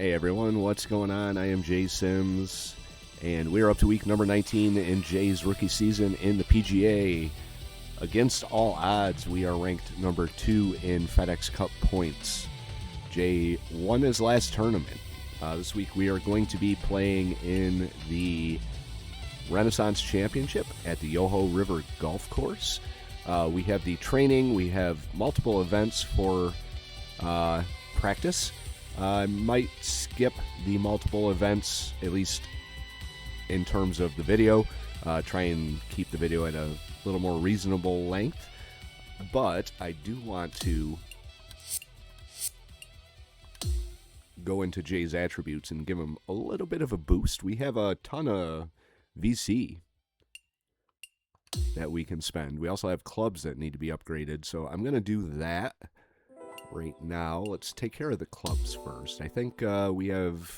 Hey everyone, what's going on? I am Jay Sims, and we're up to week number 19 in Jay's rookie season in the PGA. Against all odds, we are ranked number 2 in FedEx Cup points. Jay won his last tournament. This week we are going to be playing in the Rennesance Championship at the Yoho River Golf Course. We have the training, we have multiple events for practice. I might skip the multiple events, at least in terms of the video. Try and keep the video at a little more reasonable length. But I do want to go into Jay's attributes and give him a little bit of a boost. We have a ton of VC that we can spend. We also have clubs that need to be upgraded, so I'm going to do that right now. Let's take care of the clubs first. I think we have...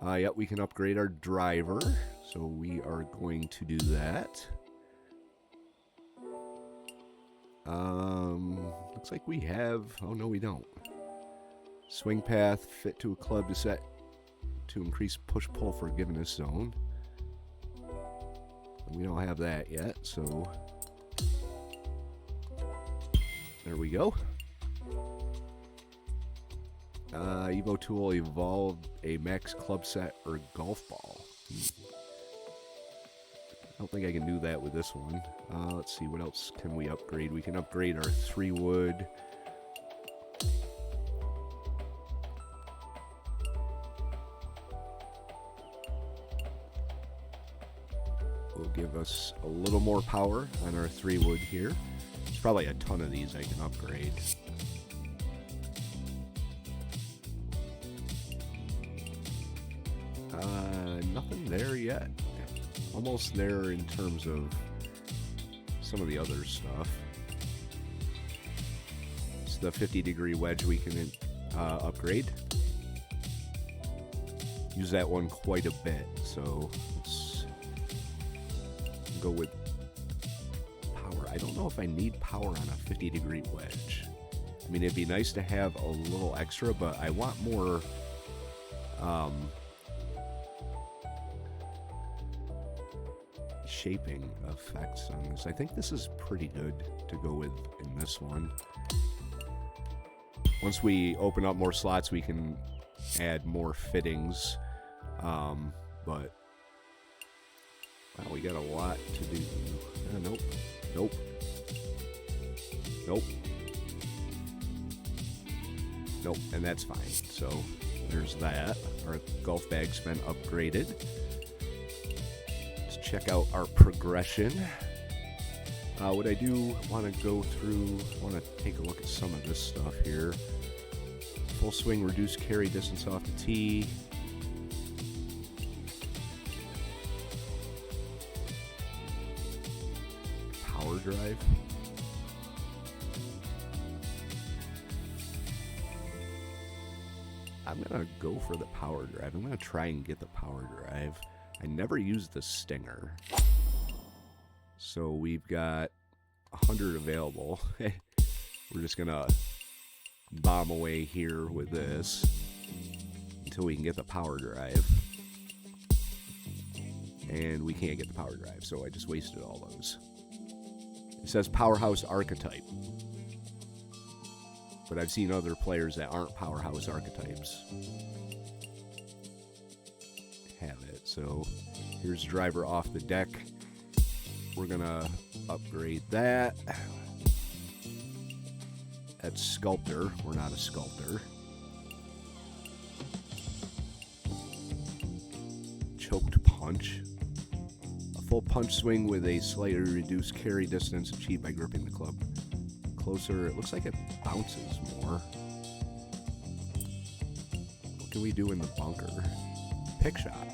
yeah, we can upgrade our driver, so we are going to do that. Looks like we have... Oh, no, we don't. Swing path, fit to a club to set to increase push-pull forgiveness zone. We don't have that yet, so there we go. Evo tool evolved a max club set or golf ball. I don't think I can do that with this one. Let's see, what else can we upgrade? We can upgrade our 3-wood. Will give us a little more power on our 3-wood here. There's probably a ton of these I can upgrade. Nothing there yet. Almost there in terms of some of the other stuff. It's the 50-degree wedge we can upgrade. Use that one quite a bit, so let's go with power. I don't know if I need power on a 50-degree wedge. I mean, it'd be nice to have a little extra, but I want more shaping effects on this. I think this is pretty good to go with in this one. Once we open up more slots, we can add more fittings, but wow, we got a lot to do. Nope. Nope. Nope. Nope, and that's fine. So there's that. Our golf bag's been upgraded. Let's check out our progression. What I do want to go through, I want to take a look at some of this stuff here. Full swing, reduce carry distance off the tee. Power drive. I'm going to go for the power drive. I'm going to try and get the power drive. I never used the Stinger. So we've got 100 available. We're just going to bomb away here with this until we can get the power drive. And we can't get the power drive, so I just wasted all those. It says Powerhouse Archetype. But I've seen other players that aren't Powerhouse Archetypes have it. So here's driver off the deck. We're going to upgrade that. That's Sculptor. We're not a Sculptor. Choked Punch. A full punch swing with a slightly reduced carry distance achieved by gripping the club closer. It looks like it bounces more. What can we do in the bunker? Pick shot.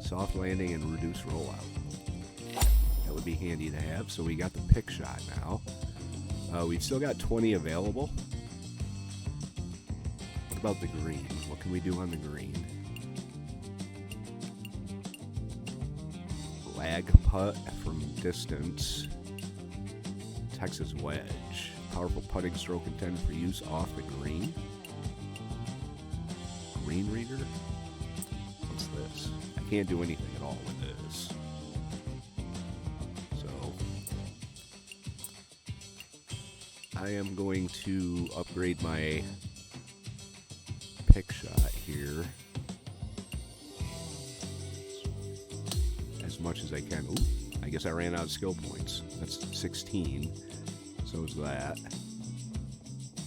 Soft landing and reduced rollout. That would be handy to have. So we got the pick shot now. We've still got 20 available. What about the green? What can we do on the green? Lag putt from distance. Texas wedge. Powerful putting stroke intended for use off the green. screen reader? What's this? I can't do anything at all with this. So I am going to upgrade my pick shot here as much as I can. Ooh, I guess I ran out of skill points. That's 16. So is that.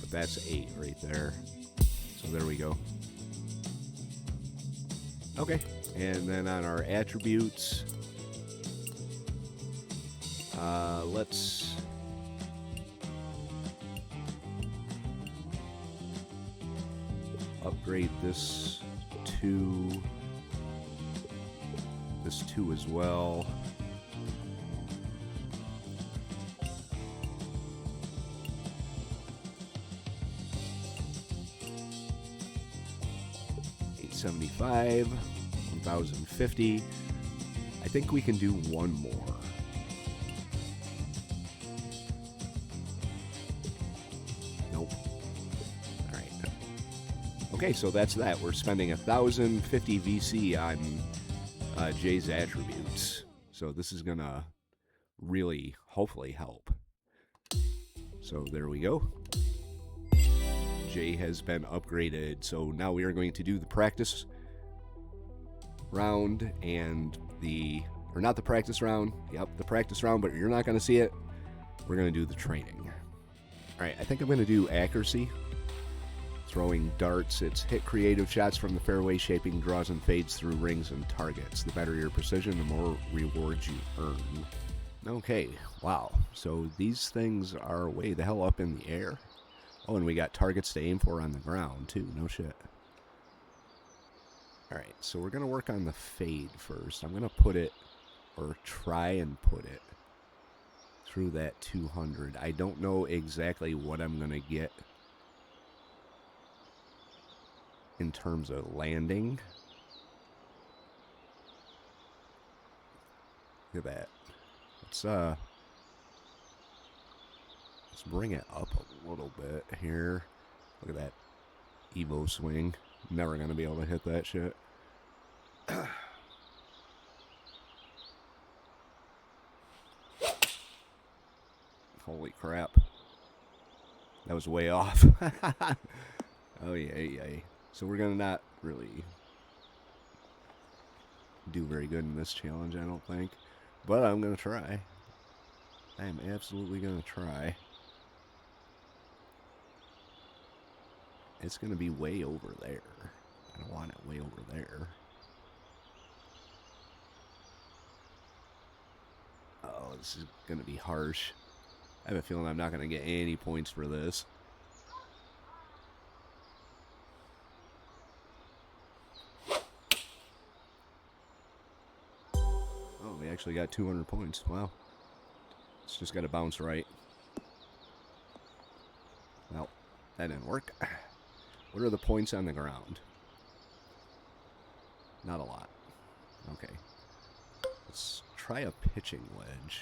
But that's 8 right there. So there we go. Okay. And then on our attributes, let's upgrade this to this 2 as well. $875, 1,050. I think we can do one more. Nope. All right. Okay, so that's that. We're spending 1,050 VC on Jay's attributes. So this is gonna really, hopefully, help. So there we go. Jay has been upgraded. So now we are going to do the practice round and or not the practice round. Yep, the practice round, but you're not going to see it. We're going to do the training. All right, I think I'm going to do accuracy. Throwing darts, it's hit creative shots from the fairway, shaping draws and fades through rings and targets. The better your precision, the more rewards you earn. Okay, wow. So these things are way the hell up in the air. Oh, and we got targets to aim for on the ground, too. No shit. All right, so we're going to work on the fade first. I'm going to put it, or try and put it, through that 200. I don't know exactly what I'm going to get in terms of landing. Look at that. Let's bring it up a little bit here. Look at that Evo swing. Never going to be able to hit that shit. Holy crap. That was way off. Oh, yeah. So we're going to not really do very good in this challenge, I don't think. But I'm going to try. I am absolutely going to try. It's going to be way over there. I don't want it way over there. Oh, this is going to be harsh. I have a feeling I'm not going to get any points for this. Oh, we actually got 200 points. Wow. It's just got to bounce right. Well, that didn't work. What are the points on the ground? Not a lot. Okay. Let's try a pitching wedge.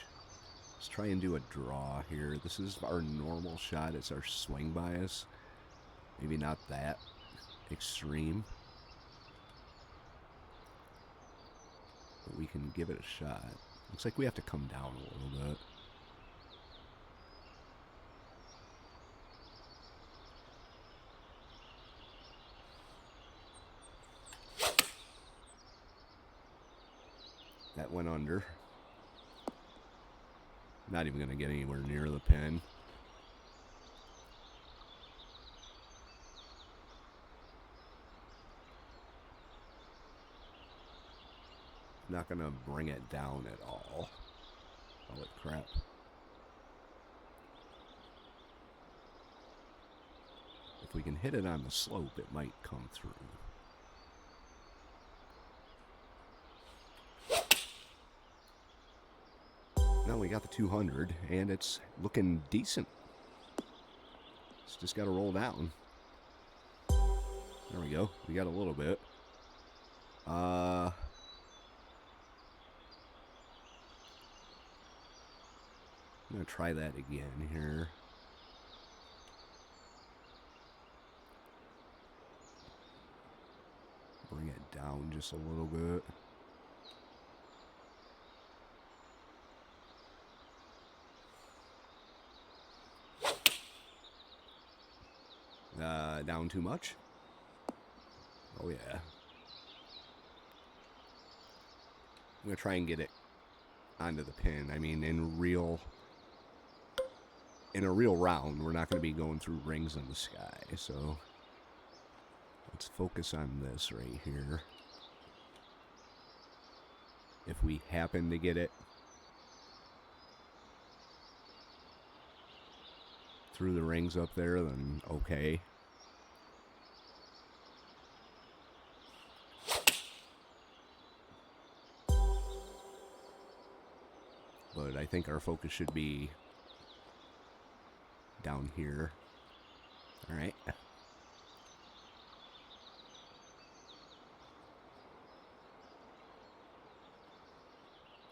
Let's try and do a draw here. This is our normal shot. It's our swing bias. Maybe not that extreme. But we can give it a shot. Looks like we have to come down a little bit. That went under. Not even going to get anywhere near the pin. Not going to bring it down at all. Holy crap. If we can hit it on the slope, it might come through. No, we got the 200, and it's looking decent. It's just got to roll down. There we go. We got a little bit. I'm going to try that again here. down just a little bit. Down too much? Oh yeah. I'm going to try and get it onto the pin. I mean, in a real round, we're not going to be going through rings in the sky. So let's focus on this right here. If we happen to get it through the rings up there, then okay. But I think our focus should be down here. All right.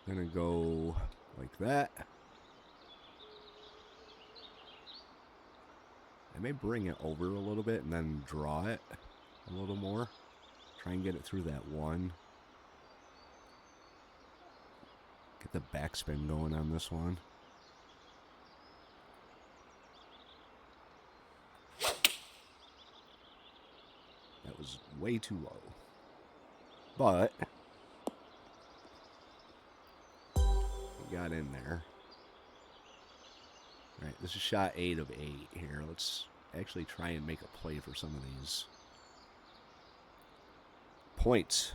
Gonna go like that. I may bring it over a little bit and then draw it a little more. Try and get it through that one. Get the backspin going on this one. That was way too low. But we got in there. All right, this is shot 8 of 8 here. Let's actually try and make a play for some of these points.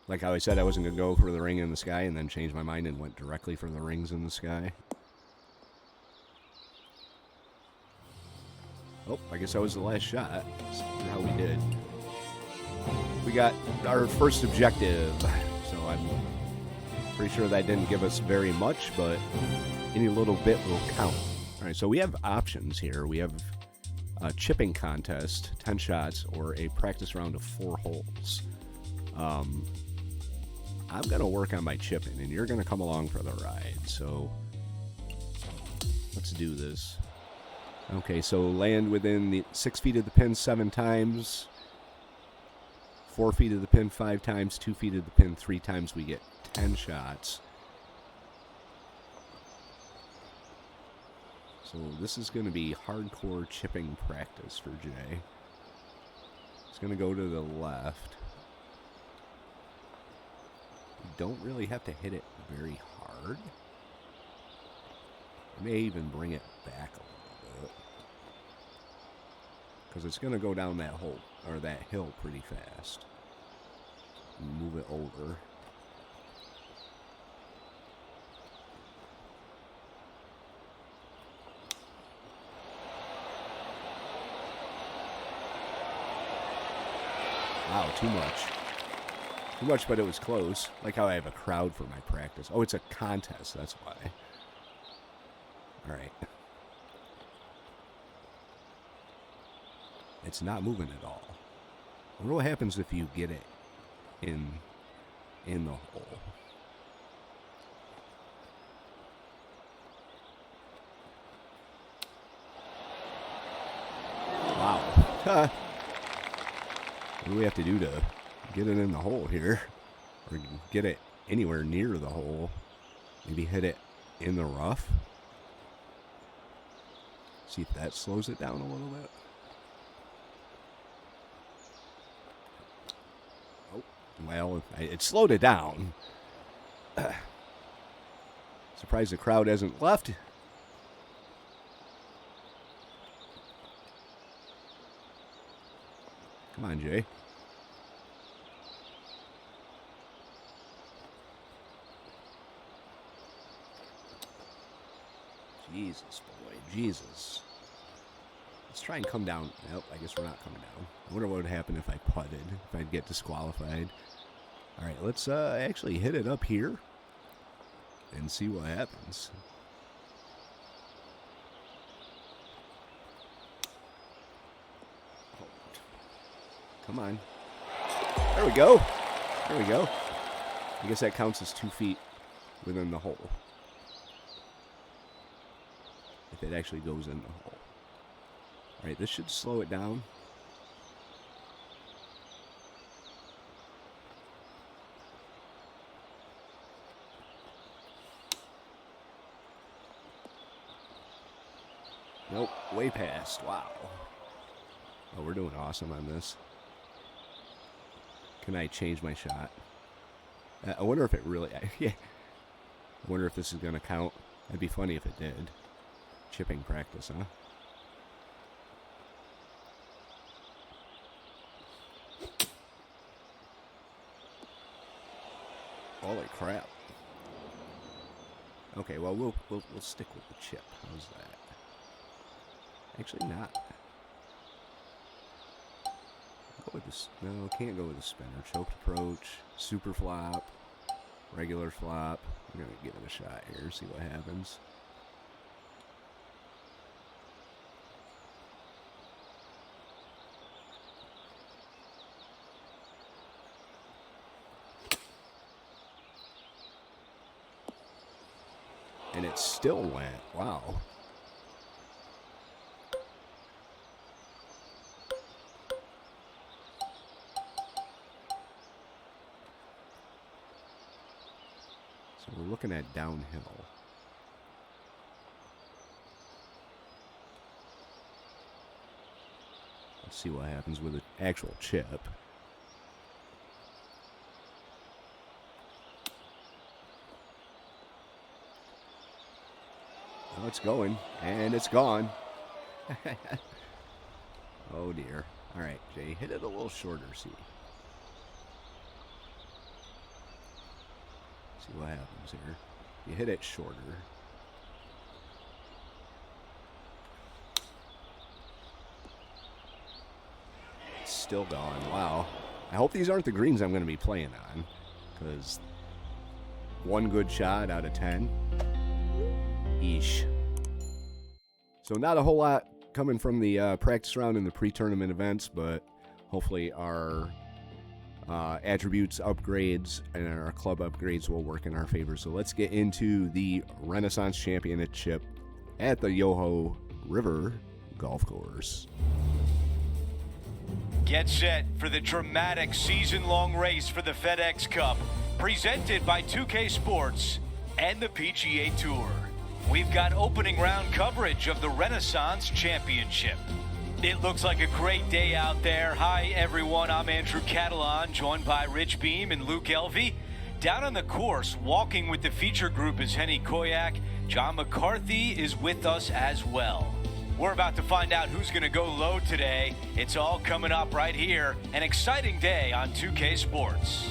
Like how I said I wasn't going to go for the ring in the sky and then changed my mind and went directly for the rings in the sky. Oh, I guess that was the last shot. That's how we did. We got our first objective, so I'm pretty sure that didn't give us very much, but any little bit will count. All right, so we have options here. We have a chipping contest, 10 shots, or a practice round of 4 holes. I'm going to work on my chipping, and you're going to come along for the ride, so let's do this. Okay, so land within the 6 feet of the pin 7 times, 4 feet of the pin 5 times, 2 feet of the pin 3 times. We get 10 shots. So this is going to be hardcore chipping practice for Jay. It's going to go to the left. You don't really have to hit it very hard. I may even bring it back a little bit, because it's going to go down that hole, or that hill pretty fast. Move it over. Wow, too much. Too much, but it was close. Like how I have a crowd for my practice. Oh, it's a contest, that's why. All right. It's not moving at all. I wonder what happens if you get it in the hole. Wow. What do we have to do to get it in the hole here? Or get it anywhere near the hole? Maybe hit it in the rough? See if that slows it down a little bit. Oh, well, it slowed it down. Surprised the crowd hasn't left. Come on, Jay. Jesus, boy. Jesus. Let's try and come down. Nope, I guess we're not coming down. I wonder what would happen if I putted, if I'd get disqualified. All right, let's actually hit it up here and see what happens. Come on. There we go. There we go. I guess that counts as 2 feet within the hole. if it actually goes in the hole. All right, this should slow it down. Nope, way past. Wow. Oh, we're doing awesome on this. Can I change my shot? I wonder if it really... Yeah. I wonder if this is going to count. That'd be funny if it did. Chipping practice, huh? Holy crap. Okay, well, we'll stick with the chip. How's that? Actually, not. Go with this. No, can't go with the spinner. Choked approach, super flop, regular flop. I'm gonna give it a shot here. See what happens. And it still went. Wow. So we're looking at downhill. Let's see what happens with an actual chip. Oh, it's going, and it's gone. Oh, dear. All right, Jay, hit it a little shorter, see. See what happens here. You hit it shorter. It's still gone. Wow. I hope these aren't the greens I'm going to be playing on, because one good shot out of 10. Eesh. So not a whole lot coming from the practice round and the pre-tournament events, but hopefully our attributes upgrades and our club upgrades will work in our favor. So let's get into the Rennesance Championship at the Yoho River Golf Course. Get set for the dramatic season-long race for the FedEx Cup, presented by 2K Sports and the PGA Tour. We've got opening round coverage of the Rennesance Championship. It looks like a great day out there. Hi, everyone. I'm Andrew Catalan, joined by Rich Beam and Luke Elvey. Down on the course, walking with the feature group is Henny Koyak. John McCarthy is with us as well. We're about to find out who's going to go low today. It's all coming up right here. An exciting day on 2K Sports.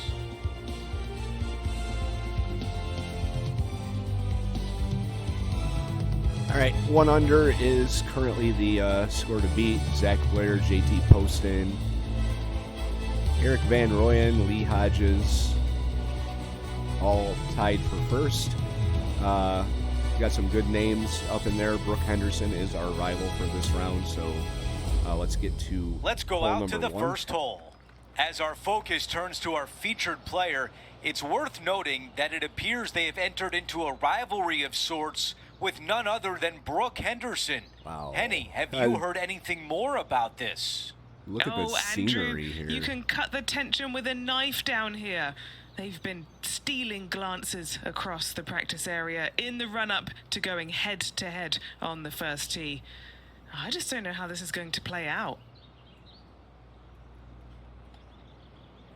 All right, 1 under is currently the score to beat. Zach Blair, JT Poston, Eric Van Rooyen, Lee Hodges, all tied for first. Got some good names up in there. Brooke Henderson is our rival for this round, so let's go out to the first hole. As our focus turns to our featured player, it's worth noting that it appears they have entered into a rivalry of sorts with none other than Brooke Henderson. Wow. Henny, have you heard anything more about this? Look at the scenery Andrew, here. You can cut the tension with a knife down here. They've been stealing glances across the practice area in the run-up to going head-to-head on the first tee. I just don't know how this is going to play out.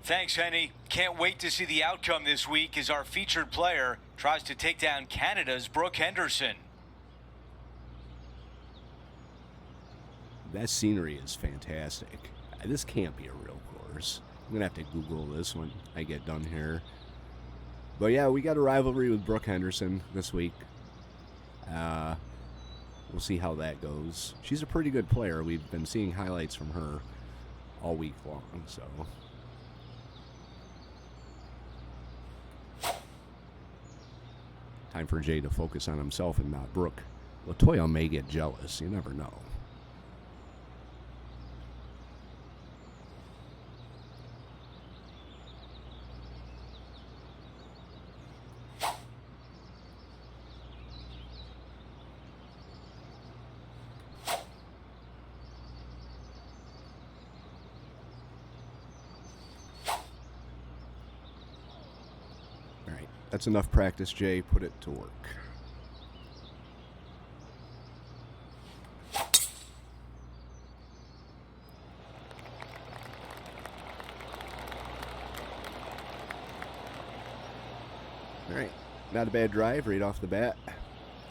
Thanks, Henny. Can't wait to see the outcome this week as our featured player tries to take down Canada's Brooke Henderson. That scenery is fantastic. This can't be a real course. I'm going to have to Google this when I get done here. But yeah, we got a rivalry with Brooke Henderson this week. We'll see how that goes. She's a pretty good player. We've been seeing highlights from her all week long, so... Time for Jay to focus on himself and not Brooke. Latoya may get jealous. You never know. That's enough practice, Jay. Put it to work. All right, not a bad drive right off the bat.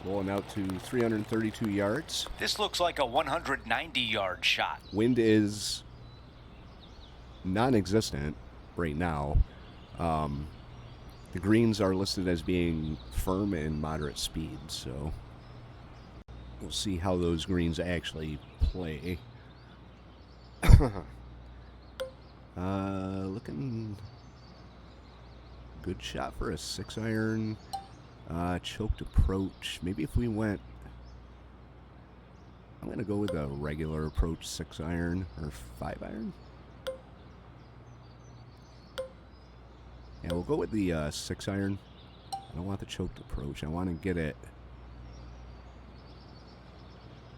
Rolling out to 332 yards. This looks like a 190-yard shot. Wind is non-existent right now. The greens are listed as being firm and moderate speed, so we'll see how those greens actually play. Looking good shot for a 6-iron. Choked approach. Maybe if we went, I'm going to go with a regular approach 6-iron or 5-iron. Yeah, we'll go with the 6-iron. I don't want the choked approach. I want to get it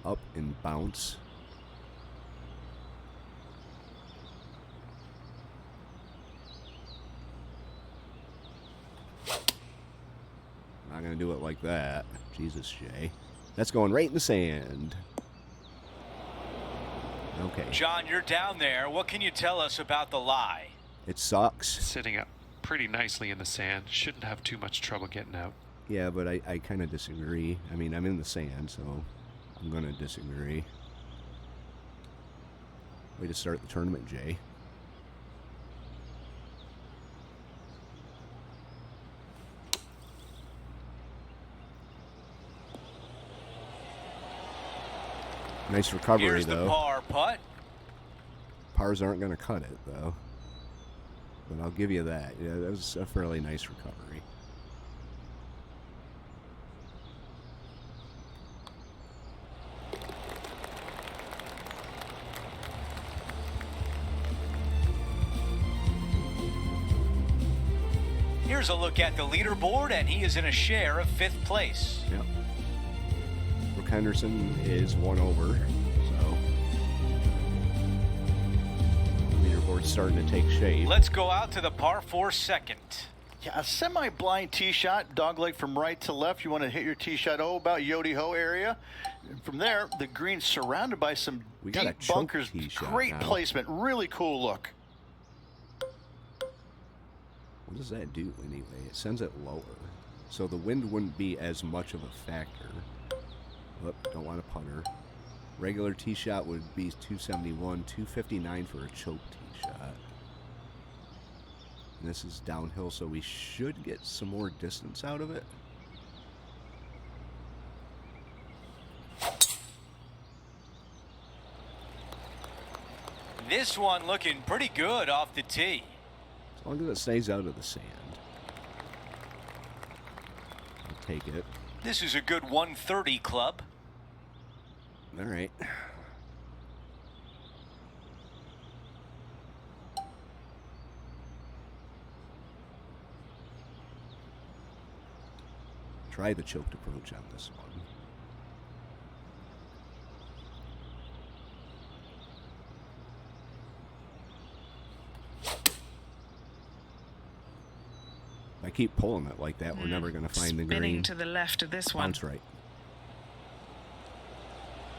up and bounce. Not going to do it like that. Jesus, Jay. That's going right in the sand. Okay. John, you're down there. What can you tell us about the lie? It sucks. Sitting up pretty nicely in the sand. Shouldn't have too much trouble getting out. Yeah, but I kind of disagree. I mean, I'm in the sand, so I'm going to disagree. Way to start the tournament, Jay. Nice recovery, Here's though. the par putt. Pars aren't going to cut it, though. But I'll give you that. Yeah, that was a fairly nice recovery. Here's a look at the leaderboard, and he is in a share of 5th place. Yep. Brooke Henderson is 1 over, so leaderboard's starting to take shape. Let's go out to the par 4 second. Yeah, a semi-blind tee shot, dogleg from right to left. You want to hit your tee shot, about Yodi-Ho area. And from there, the green's surrounded by some We got a deep choke bunkers. tee shot Great now. placement, really cool look. What does that do anyway? It sends it lower. So the wind wouldn't be as much of a factor. Whoop, don't want a punter. Regular tee shot would be 271, 259 for a choke tee shot. And this is downhill, so we should get some more distance out of it. This one looking pretty good off the tee. As long as it stays out of the sand. I'll take it. This is a good 130 club. All right. Try the choked approach on this one. If I keep pulling it like that, we're never going to find the green. Spinning to the left of this one. Bounce right.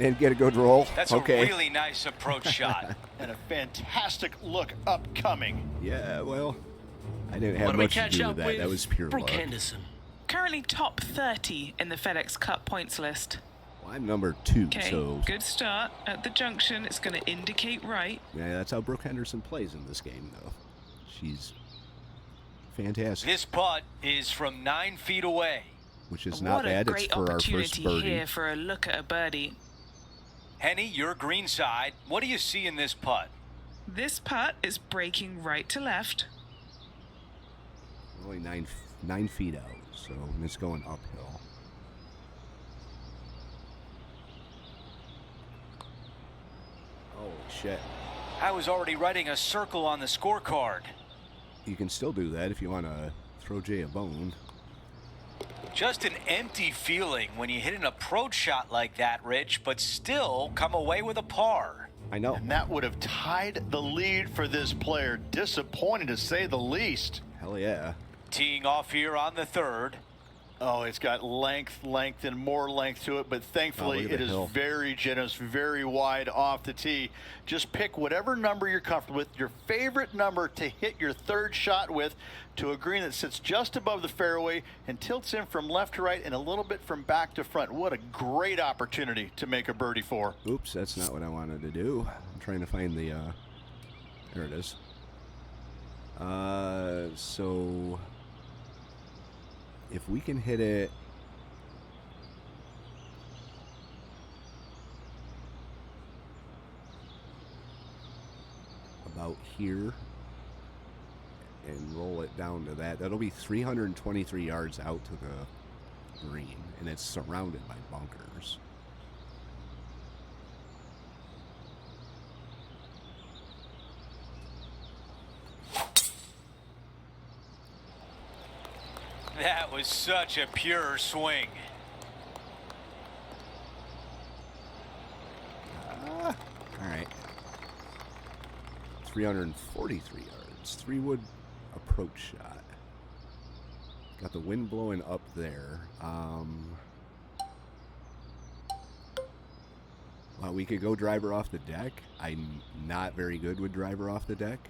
And get a good roll. That's okay. a really nice approach shot. And a fantastic look upcoming. Yeah, well, I didn't have What do we much to catch do up with that. That with? was pure Brooke luck. Henderson. Currently top 30 in the FedEx Cup points list. Well, I'm number 2, Okay, so good start at the junction. It's going to indicate right. yeah, that's how Brooke Henderson plays in this game, though. She's fantastic, This putt is from 9 feet away. which is not What a bad. It's great for our first opportunity birdie. here for a look at a birdie. Henny, your green side. What do you see in this putt? This putt is breaking right to left. Only 9 feet out, so and it's going uphill. Holy shit. I was already writing a circle on the scorecard. You can still do that if you want to throw Jay a bone. Just an empty feeling when you hit an approach shot like that, Rich, but still come away with a par. I know. And that would have tied the lead for this player. Disappointing to say the least. Hell yeah. Teeing off here on the third. Oh, it's got length, and more length to it, but thankfully it is very generous, very wide off the tee. Just pick whatever number you're comfortable with, your favorite number to hit your third shot with, to a green that sits just above the fairway and tilts in from left to right and a little bit from back to front. What a great opportunity to make a birdie for. Oops, that's not what I wanted to do. I'm trying to find the, there it is. So if we can hit it about here and roll it down to that, that'll be 323 yards out to the green, and it's surrounded by bunkers. That was such a pure swing. All right. 343 yards. 3-wood approach shot. Got the wind blowing up there. Well, we could go driver off the deck. I'm not very good with driver off the deck.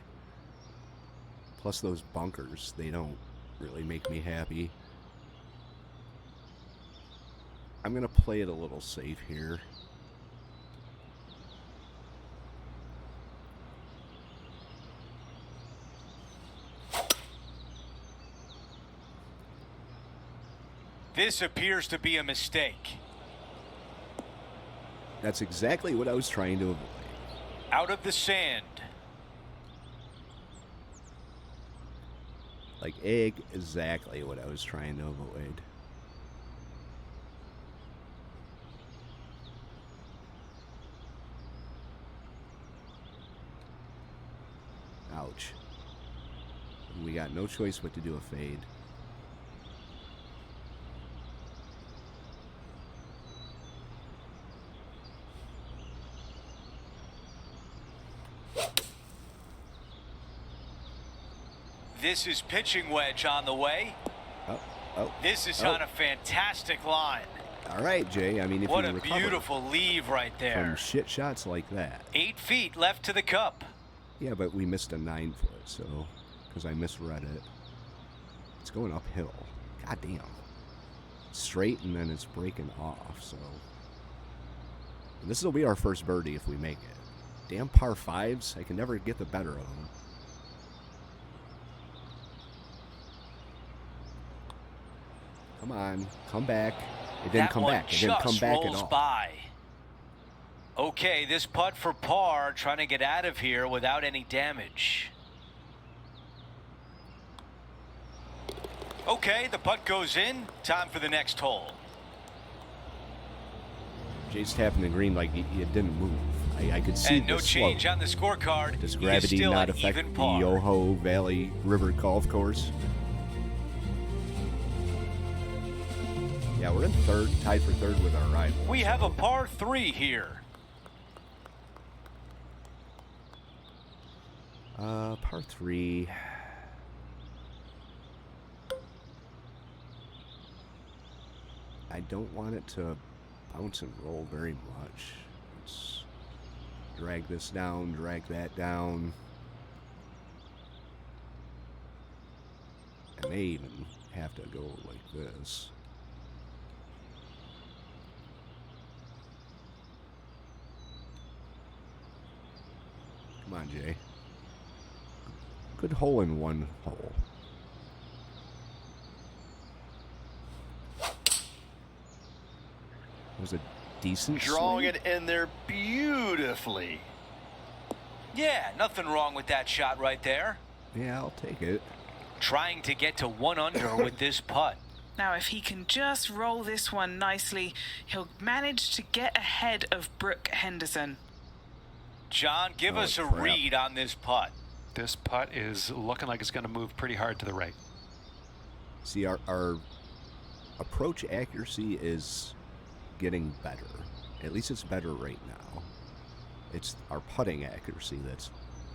Plus those bunkers, they don't really make me happy. I'm going to play it a little safe here. This appears to be a mistake. That's exactly what I was trying to avoid. Out of the sand. Like exactly what I was trying to avoid. Ouch. We got no choice but to do a fade. This is pitching wedge on the way. This is on a fantastic line. All right, Jay. I mean, if what you a recover beautiful leave right there. from shit shots like that. 8 feet left to the cup. Yeah, but we missed a 9-foot, so because I misread it. It's going uphill. God damn. Straight, and then it's breaking off. So and this will be our first birdie if we make it. Damn par fives. I can never get the better of them. Come on, come back. It didn't come back. It didn't come back at all. By. Okay, this putt for par, trying to get out of here without any damage. Okay, the putt goes in. Time for the next hole. Jay's tapping the green like it didn't move. I could see and no change on the scorecard. Does gravity not affect the Yoho Valley River Golf Course? Yeah, we're in third, tied for third with our rival. We have a par 3 here. Par 3. I don't want it to bounce and roll very much. Let's drag this down, drag that down. I may even have to go like this. Come on, Jay. Good hole in one hole. It was a decent Drawing swing. it in there beautifully. Yeah, nothing wrong with that shot right there. Yeah, I'll take it. Trying to get to 1 under with this putt. Now, if he can just roll this one nicely, he'll manage to get ahead of Brooke Henderson. John, give us a read on this putt. This putt is looking like it's going to move pretty hard to the right. See, our approach accuracy is getting better. At least it's better right now. It's our putting accuracy that's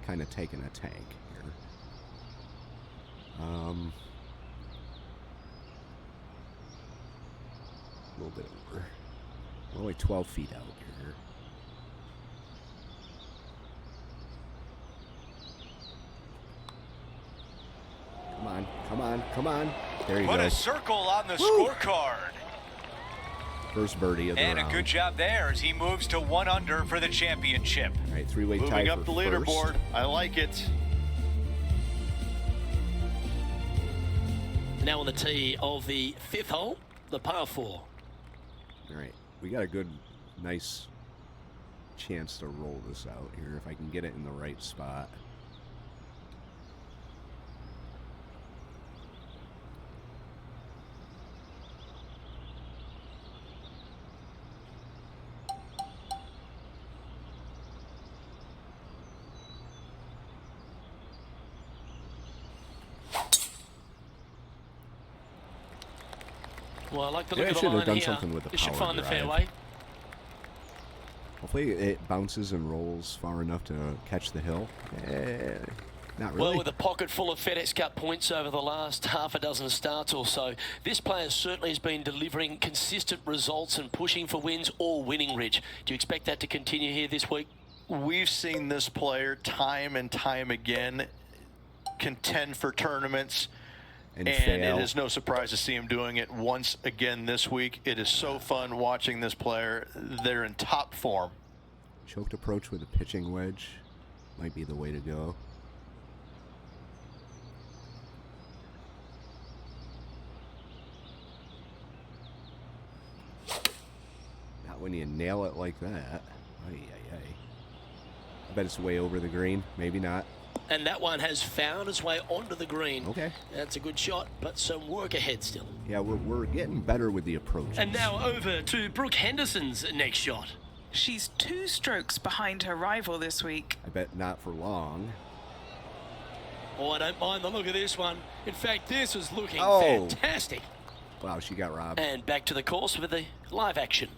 kind of taking a tank here. A little bit over. We're only 12 feet out here. Come on, come on, come on. There you go. Put a circle on the Woo! scorecard. First birdie of the round. And a good job there as he moves to 1 under for the championship. All right, three-way tie Moving for up the first. leaderboard. I like it. Now on the tee of the 5th hole, the par 4. All right, we got a good, nice chance to roll this out here if I can get it in the right spot. Well, I like the Yeah, look I of the should have line done here. something with the It should power find the drive. fairway. Hopefully it bounces and rolls far enough to catch the hill. Not really. Well, with a pocket full of FedEx Cup points over the last half a dozen starts or so, this player certainly has been delivering consistent results and pushing for wins or winning, Rich. Do you expect that to continue here this week? We've seen this player time and time again contend for tournaments, and fail. it is no surprise to see him doing it once again this week. It is so fun watching this player. They're in top form. Choked approach with a pitching wedge might be the way to go. Not when you nail it like that. Ay, ay, ay. I bet it's way over the green. Maybe not. And that one has found its way onto the green. Okay. That's a good shot, but some work ahead still. Yeah, we're getting better with the approach. And now over to Brooke Henderson's next shot. She's 2 strokes behind her rival this week. I bet not for long. Oh, I don't mind the look of this one. In fact, this is looking Oh. fantastic. Wow, she got robbed. And back to the course with the live action.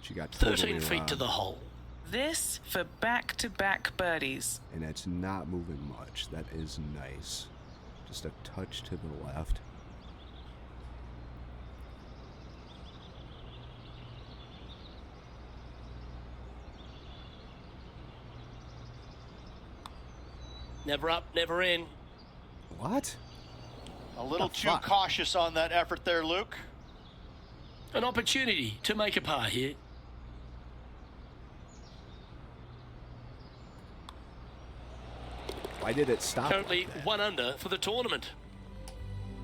She got totally 13 feet robbed. to the hole. This for back-to-back birdies. And it's not moving much. That is nice. Just a touch to the left. Never up, never in. What? A little The too fuck? cautious on that effort there, Luke. An opportunity to make a par here. Why did it stop Currently like that? 1 under for the tournament.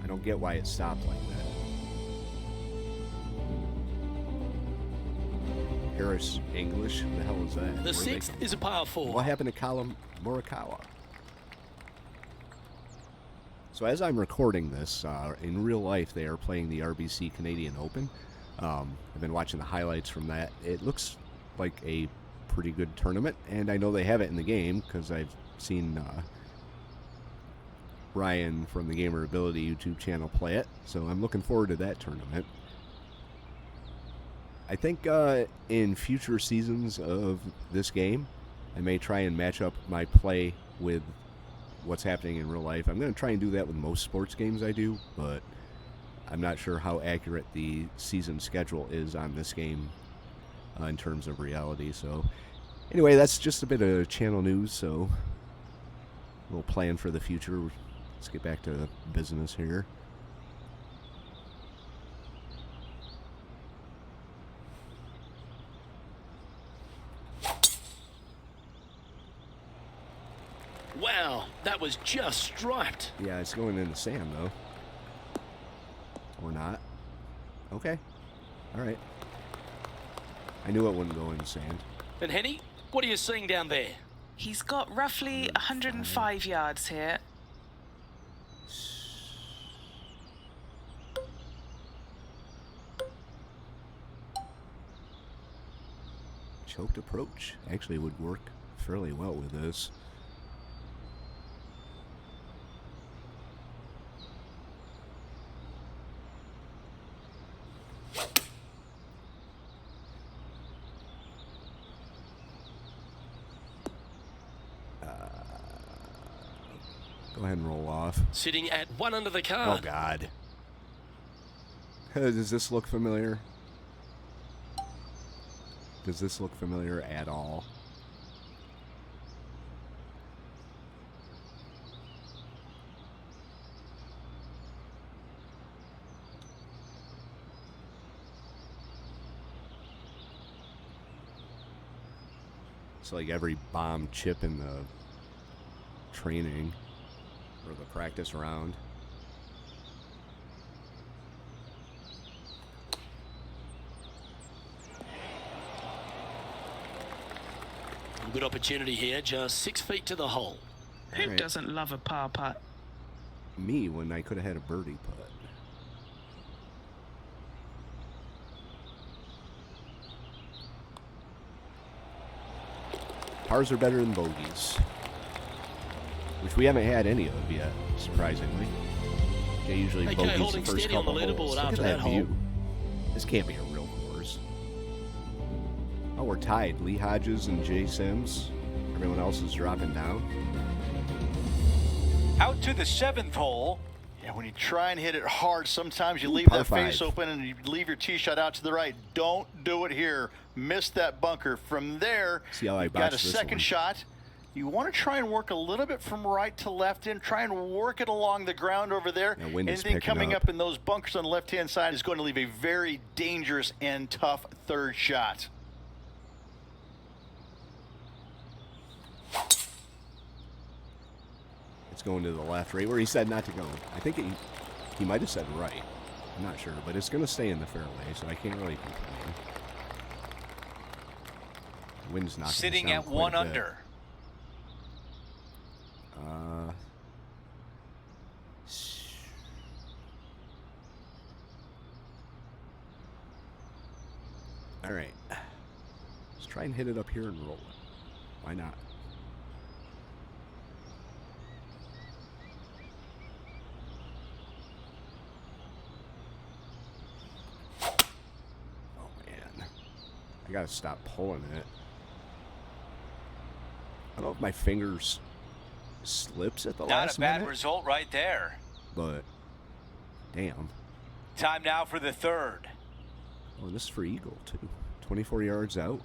I don't get why it stopped like that. Harris English? Who the hell is that? The Where they 6th come is a from? par 4. What happened to Colin Morikawa? So as I'm recording this, in real life they are playing the RBC Canadian Open. I've been watching the highlights from that. It looks like a pretty good tournament, and I know they have it in the game because I've seen Ryan from the Gamer Ability YouTube channel play it. So I'm looking forward to that tournament. I think in future seasons of this game, I may try and match up my play with what's happening in real life. I'm going to try and do that with most sports games I do, but I'm not sure how accurate the season schedule is on this game in terms of reality. So anyway, that's just a bit of channel news, so a little plan for the future. Let's get back to business here. Wow, that was just striped. Yeah, it's going in the sand, though. Or not. Okay. All right. I knew it wouldn't go in the sand. And Henny, what are you seeing down there? He's got roughly 105 yards here. Choked approach actually would work fairly well with this. Go ahead and roll off. Sitting at 1 under the Oh, card. God. Does this look familiar? Does this look familiar at all? It's like every bomb chip in the training or the practice round. Good opportunity here, just 6 feet to the hole. Who doesn't love a par putt? Me, when I could have had a birdie putt. Pars are better than bogeys, which we haven't had any of yet, surprisingly. They usually bogeys the holding first steady on the couple holes. leaderboard Look after at that view. hole. This can't be a real course. Oh, we're tied. Lee Hodges and Jay Sims. Everyone else is dropping down. Out to the 7th hole. Yeah, when you try and hit it hard, sometimes you leave par that face five. open and you leave your tee shot out to the right. Don't do it here. Miss that bunker. From there, See how I you've got a botched this second one. shot. You want to try and work a little bit from right to left in. Try and work it along the ground over there. That wind is Anything picking coming up. up in those bunkers on the left-hand side is going to leave a very dangerous and tough third shot. It's going to the left, right where he said not to go. I think he might have said right. I'm not sure, but it's going to stay in the fairway, so I can't really complain. The wind's knocking us Sitting down at quite 1 a bit. under. All right. Let's try and hit it up here and roll it. Why not? Oh, man. I got to stop pulling it. I don't know if my fingers slips at the Not last a bad minute, result right there. but damn. Time now for the 3rd. Oh, this is for eagle, too. 24 yards out.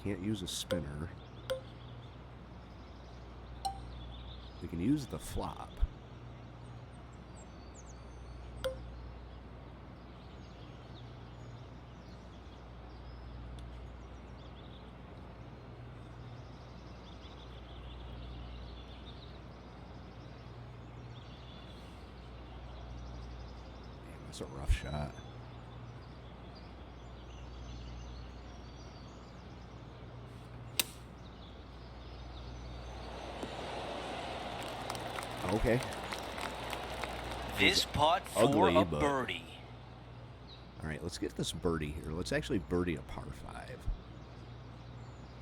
Can't use a spinner. We can use the flop. Damn, that's a rough shot. Okay. This putt for ugly, a but- birdie. All right, let's get this birdie here. Let's actually birdie a par 5.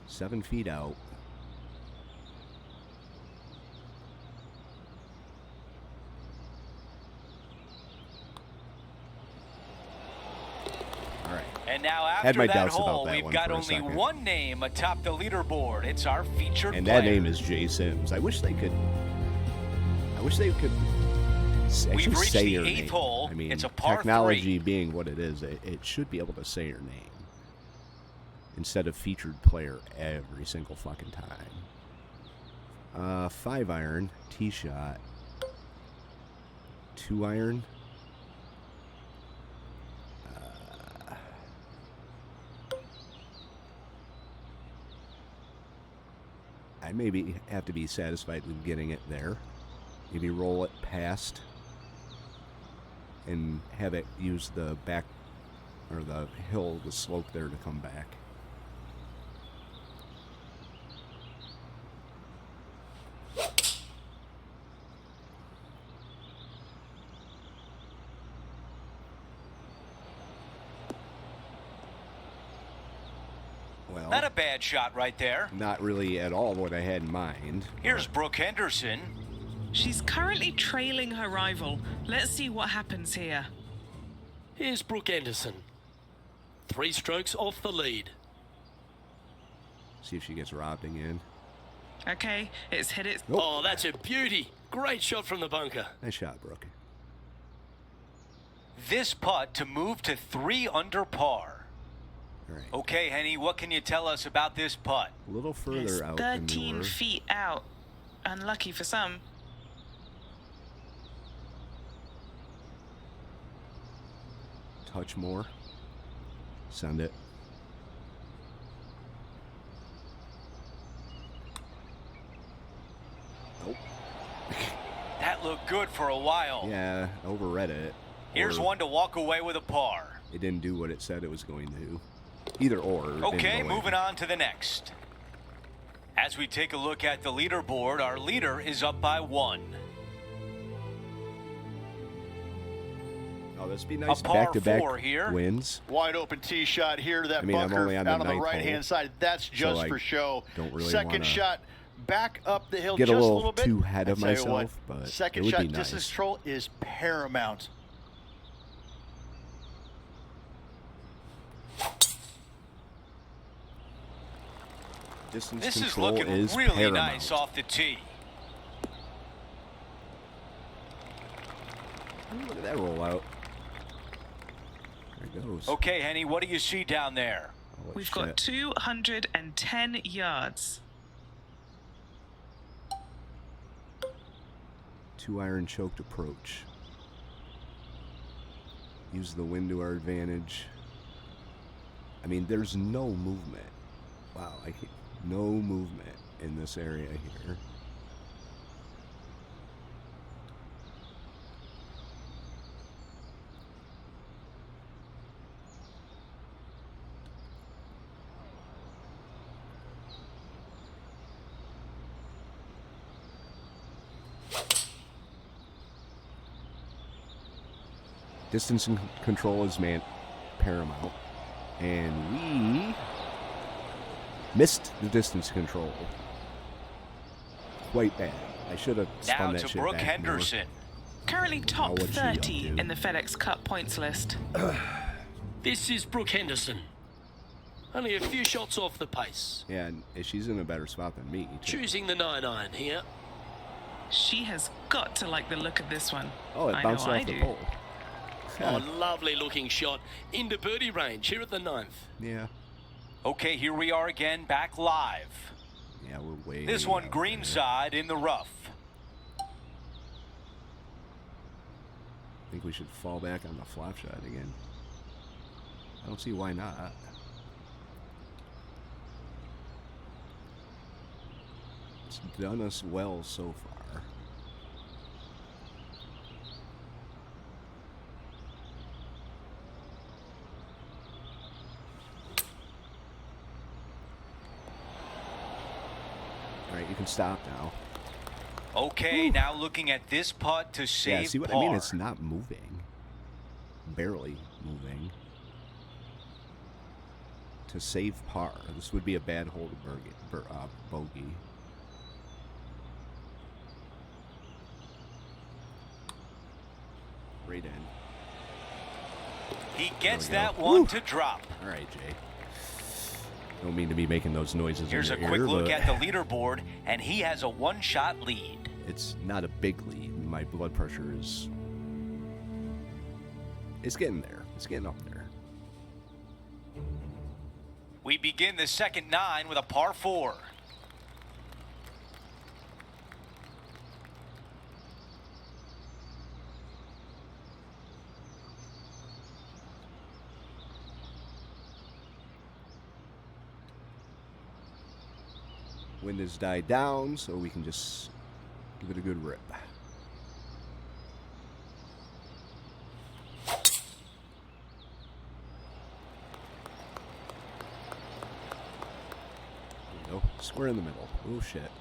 7 feet out. All right. And now Had after my that doubts about hole, that we've one got for a only second. one name atop the leaderboard. It's our featured And player. that name is Jay Sims. I wish they could actually We've reached say the your 8th name. hole. I mean, It's a par technology being what it is, it should be able to say your name instead of featured player every single fucking time. 5 iron, tee shot, 2 iron. I maybe have to be satisfied with getting it there. Maybe roll it past and have it use the back or the hill, the slope there to come back. Well, Not a bad shot right there. not really at all what I had in mind. Here's Brooke Henderson. She's currently trailing her rival. Let's see what happens here. Here's Brooke Anderson. 3 strokes off the lead. See if she gets robbed again. Okay, it's hit its... Nope. Oh, that's a beauty. Great shot from the bunker. Nice shot, Brooke. this putt to move to 3 under par. All right. Okay, Henny, what can you tell us about this putt? A little It's further out than we 13 were. feet out. Unlucky for some. Touch more. Send it. Nope. That looked good for a while. Yeah, overread it. Here's Or one to walk away with a par. It didn't do what it said it was going to. Either or. it didn't Okay, go moving in. on to the next. As we take a look at the leaderboard, our leader is up by 1. Oh, this would be nice. par Back-to-back 4 here. wins. Wide open tee shot here. That I mean, I'm bunker only on the out on the ninth right-hand hole, side. That's just I for show. don't really Second wanna shot back up the hill get just a little bit. too ahead of I tell you what, myself, but second it would shot be distance nice. control is paramount. Distance This is control looking is really paramount. nice off the tee. Ooh, look at that roll out. There it goes. Okay, Henny, what do you see down there? Holy We've shit. got 210 yards. 2-iron choked approach. Use the wind to our advantage. I mean, there's no movement. Wow, no movement in this area here. Distance and control is paramount. And we missed the distance control. Quite bad. I should have Now spun that to shit Brooke back Henderson. Currently top what's she up 30 to? in the FedEx Cup points list. This is Brooke Henderson. Only a few shots off the pace. more. Yeah, and she's in a better spot than me, too. Choosing the 9-iron here. She has got to like the look of this one. Oh, it I bounced know off I the do. pole. Oh, lovely looking shot into birdie range here at the 9th. Yeah. Okay, here we are again, back live. Yeah, we're way This one out green there. side in the rough. I think we should fall back on the flop shot again. I don't see why not. It's done us well so far. All right, you can stop now. Okay, now looking at this putt to save Yeah, see what par. I mean? It's not moving. Barely moving. To save par. This would be a bad hole to bogey. Right in. He gets There we that go. one Woo. to drop. All right, Jay. Don't mean to be making those noises Here's a in your quick ear, look but at the leaderboard, and he has a one-shot lead. it's not a big lead. My blood pressure is... It's getting there. It's getting up there. We begin the second 9 with a par 4. Wind has died down, so we can just give it a good rip. There we go. Square in the middle. Oh, shit.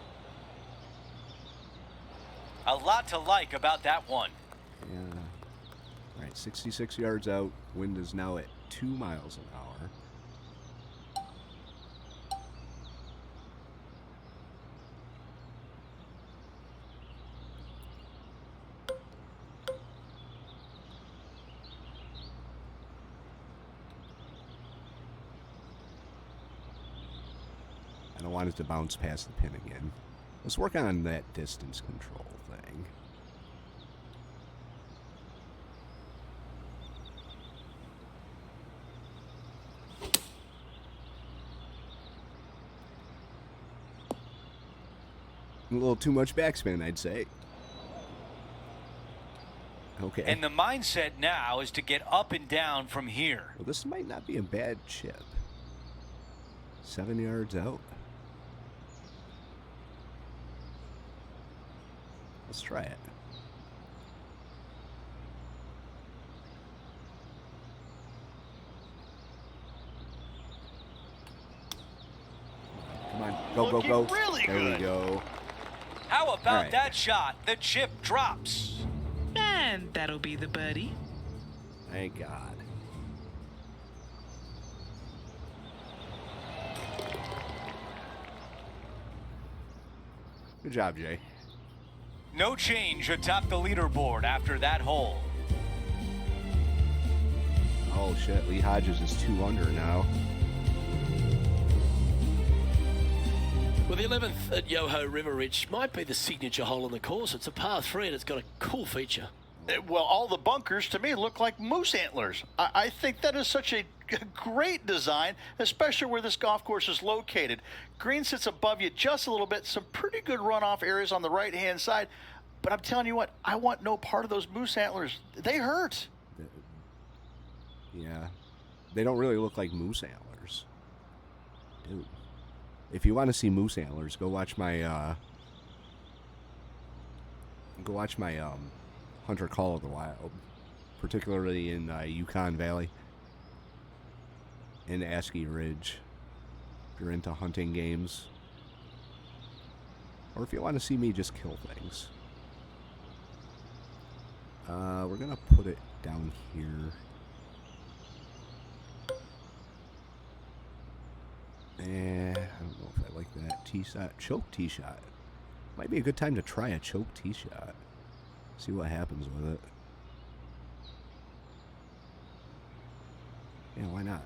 A lot to like about that one. Yeah. All right, 66 yards out. Wind is now at 2 miles an hour. I don't want it to bounce past the pin again. Let's work on that distance control thing. A little too much backspin, I'd say. Okay. And the mindset now is to get up and down from here. Well, this might not be a bad chip. 7 yards out. Let's try it. Come on. Go, Looking go, go. really there good. we go. How about right. that shot? The chip drops. And that'll be the birdie. Thank God. Good job, Jay. No change atop the leaderboard after that hole. Oh, shit. Lee Hodges is 2 under now. Well, the 11th at Yoho River Ridge might be the signature hole on the course. It's a par 3 and it's got a cool feature. Well, all the bunkers to me look like moose antlers. I think that is such a great design, especially where this golf course is located. Green sits above you just a little bit, some pretty good runoff areas on the right-hand side. But I'm telling you what, I want no part of those moose antlers. They hurt. Yeah. They don't really look like moose antlers. Dude. If you want to see moose antlers, go watch my Hunter Call of the Wild, particularly in Yukon Valley and Askey Ridge. If you're into hunting games, or if you want to see me just kill things. We're gonna put it down here. I don't know if I like that tee shot. Choke tee shot. Might be a good time to try a choke tee shot. See what happens with it. Yeah, why not?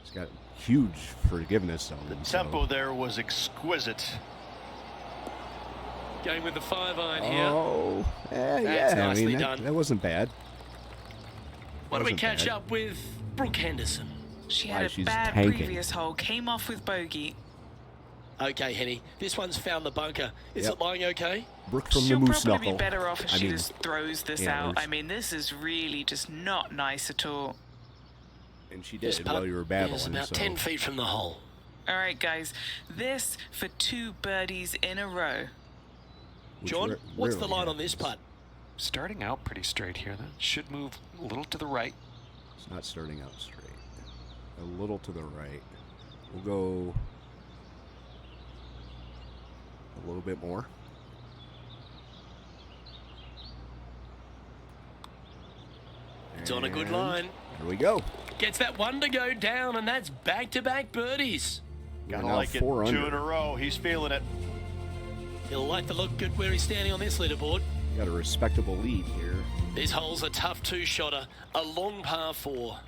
It's got huge forgiveness zone. The tempo there was exquisite. Going with the 5-iron here. Oh, That's yeah. nicely I mean, done. that wasn't bad. Why don't we Wasn't catch bad. up with Brooke Henderson? She Why, had a she's bad tanking. previous hole, came off with bogey. Okay, Henny. This one's found the bunker. Is Yep. it lying okay? Brooke from She'll the Moose probably Knuckle. be better off if I she mean, just throws this antlers. out. I mean, this is really just not nice at all. And she This did putt while you were battling. is about so. 10 feet from the hole. All right, guys, this for 2 birdies in a row. Which John, what's the rarely line on this happens. putt? Starting out pretty straight here. That should move a little to the right. It's not starting out straight. A little to the right. We'll go a little bit more. It's on a good And line. There we go. Gets that one to go down, and that's back-to-back birdies. We're Gotta now like it. 4 2 under. in a row. He's feeling it. He'll like the look good where he's standing on this leaderboard. Got a respectable lead here. This hole's a tough 2-shotter, a long par 4.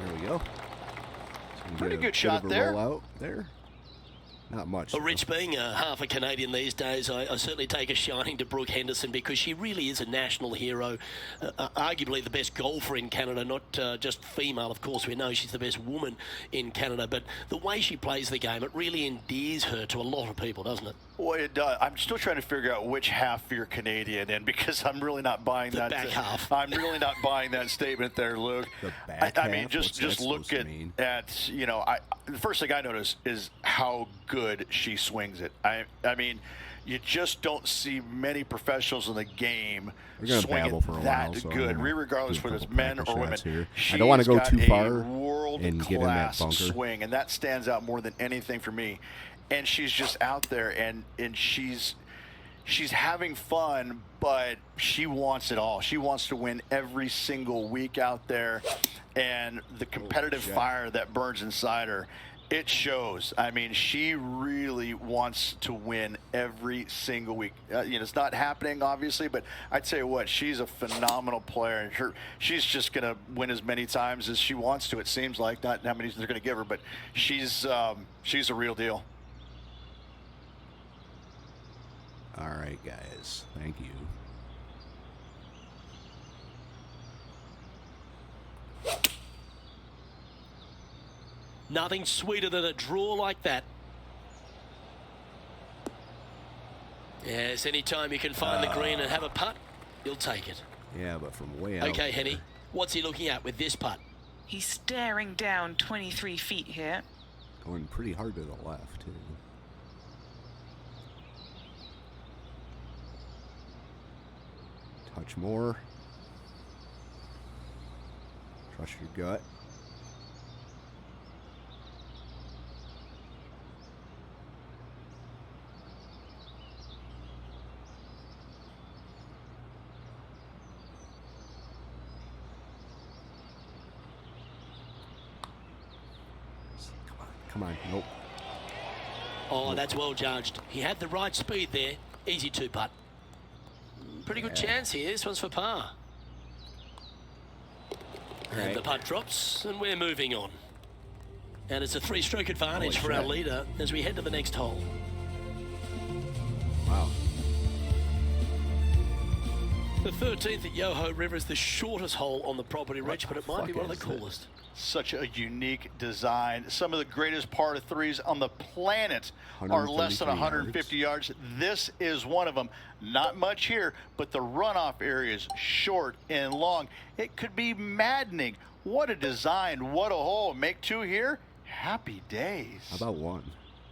There we go. So we Pretty get a good bit shot of a there. Roll out there. Not much. Well, Rich, being half a Canadian these days, I certainly take a shining to Brooke Henderson because she really is a national hero, arguably the best golfer in Canada, not just female, of course. We know she's the best woman in Canada, but the way she plays the game, it really endears her to a lot of people, doesn't it? Well, it does. I'm still trying to figure out which half you're Canadian in because I'm really not buying The that. back half. I'm really not buying that statement there, Luke. The back I mean, half? just What's that look supposed to mean? at you know, the first thing I notice is how good she swings it. I mean, you just don't see many professionals in the game We're gonna swing babble it for a that while, so good, I'm gonna regardless do a whether it's couple men practice or women. shots here. I She's don't wanna go got too a far and get in that world-class bunker. swing, and that stands out more than anything for me. And she's just out there, and she's having fun, but she wants it all. She wants to win every single week out there, and the competitive fire that burns inside her, it shows. I mean, she really wants to win every single week. It's not happening, obviously, but I tell you what, she's a phenomenal player. And she's just going to win as many times as she wants to, it seems like. Not how many they're going to give her, but she's a real deal. All right, guys. Thank you. Nothing sweeter than a draw like that. Yes, anytime you can find the green and have a putt, you'll take it. Yeah, but from way out. Okay, Henny, what's he looking at with this putt? He's staring down 23 feet here. Going pretty hard to the left, too. Touch more. Trust your gut. Come on, nope. Oh, that's well judged. He had the right speed there. Easy two putt. Pretty good chance here. This one's for par. And the putt drops, and we're moving on. And it's a 3-stroke advantage for our leader as we head to the next hole. Wow. The 13th at Yoho River is the shortest hole on the property, Rich, but it might be one of the coolest. Such a unique design. Some of the greatest par 3s on the planet are less than 150 yards. This is one of them. Not much here, but the runoff area is short and long. It could be maddening. What a design. What a hole. Make 2 here. Happy days. How about 1?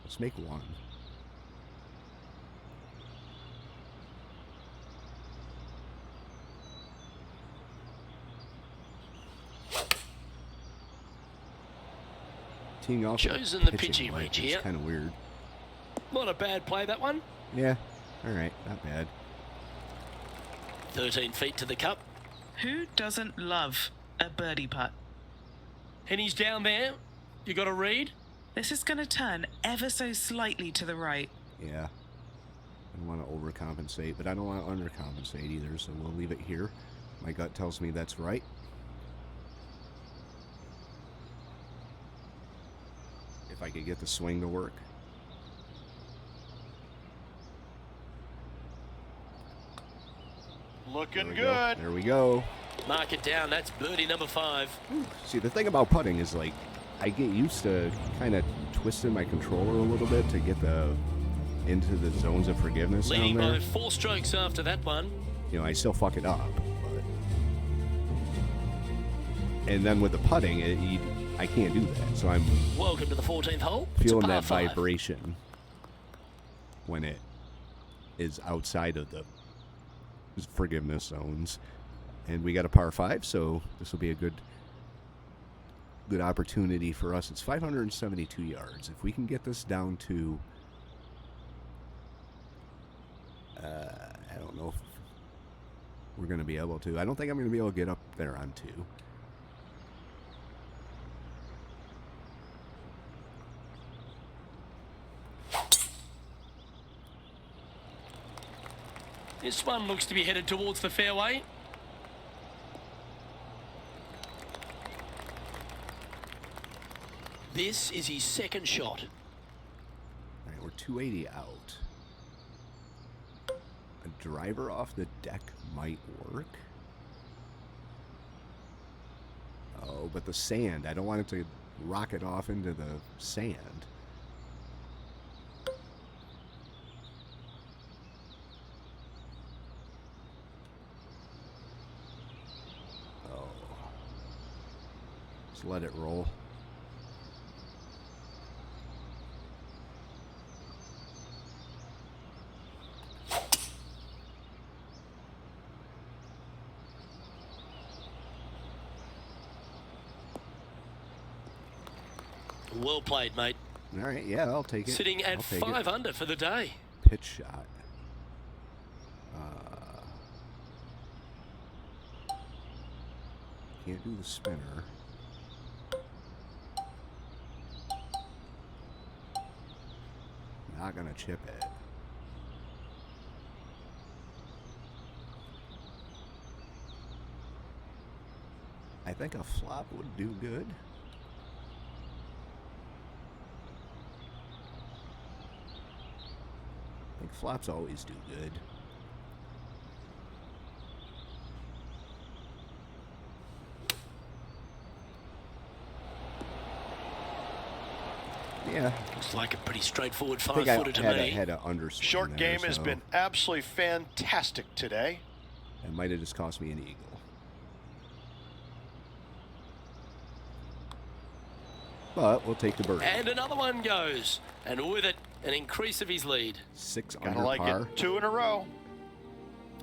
Let's make 1. Chosen the pitching range here. Kind of weird. Not a bad play, that one. Yeah. All right. Not bad. 13 feet to the cup. Who doesn't love a birdie putt? And he's down there. You got a read? This is going to turn ever so slightly to the right. Yeah. I don't want to overcompensate, but I don't want to undercompensate either, so we'll leave it here. My gut tells me that's right. If I could get the swing to work. Looking good. There we go. Mark it down. That's birdie number 5. See, the thing about putting is, like, I get used to kind of twisting my controller a little bit to get into the zones of forgiveness down Leading there. by 4 strokes after that one. You know, I still fuck it up. And then with the putting, I can't do that. So I'm Welcome to the 14th hole. It's feeling a par that 5. vibration when it is outside of the forgiveness zones. And we got a par 5, so this will be a good opportunity for us. It's 572 yards. If we can get this down to, I don't know if we're going to be able to. I don't think I'm going to be able to get up there on 2. This one looks to be headed towards the fairway. This is his second shot. All right, we're 280 out. A driver off the deck might work. Oh, but the sand. I don't want it to rocket off into the sand. Oh. Just let it roll. Well played, mate. All right, yeah, I'll take it. Sitting at 5 under for the day. Pitch shot. Can't do the spinner. Not gonna chip it. I think a flop would do good. I think flops always do good. Yeah. Looks like a pretty straightforward I think 5-footer to me. I had to underswing Short there, game has so been absolutely fantastic today. That might have just cost me an eagle. But we'll take the birdie. And another one goes. And with it, an increase of his lead. 6 Gotta under like par. it. 2 in a row.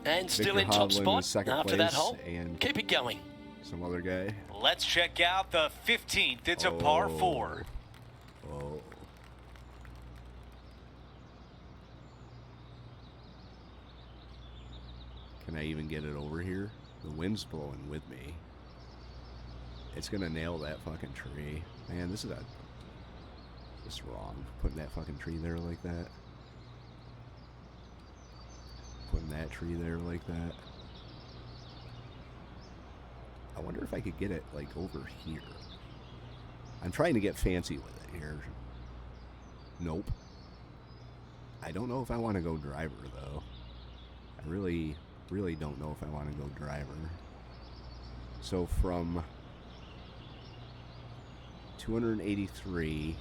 And still Victor in top Hovland in spot second after that place, hole. and Keep it going. some other guy. Let's check out the 15th. It's a par 4. Oh. Can I even get it over here? The wind's blowing with me. It's gonna nail that fucking tree. Man, this is wrong. Putting that fucking tree there like that. Putting that tree there like that. I wonder if I could get it like over here. I'm trying to get fancy with it here. Nope. I don't know if I want to go driver though. I really don't know if I want to go driver. So from 283,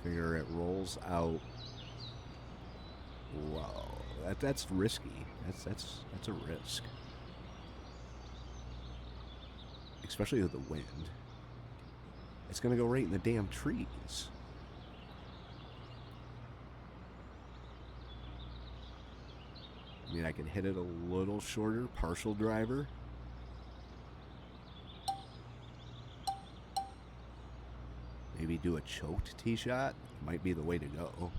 figure it rolls out. Whoa, that's risky. That's a risk, especially with the wind. It's gonna go right in the damn trees. I mean, I could hit it a little shorter, partial driver. Maybe do a choked tee shot. Might be the way to go.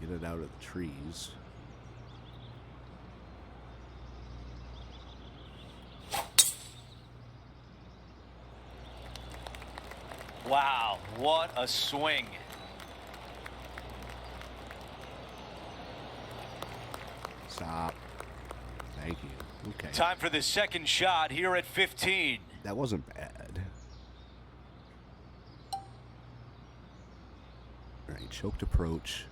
Get it out of the trees. Wow, what a swing. Stop. Thank you. Okay. Time for the second shot here at 15. That wasn't bad. All right, choked approach.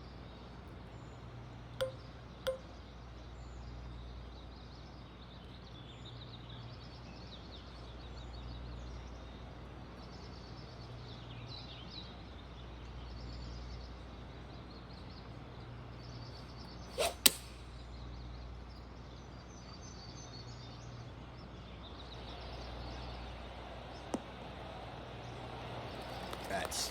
That's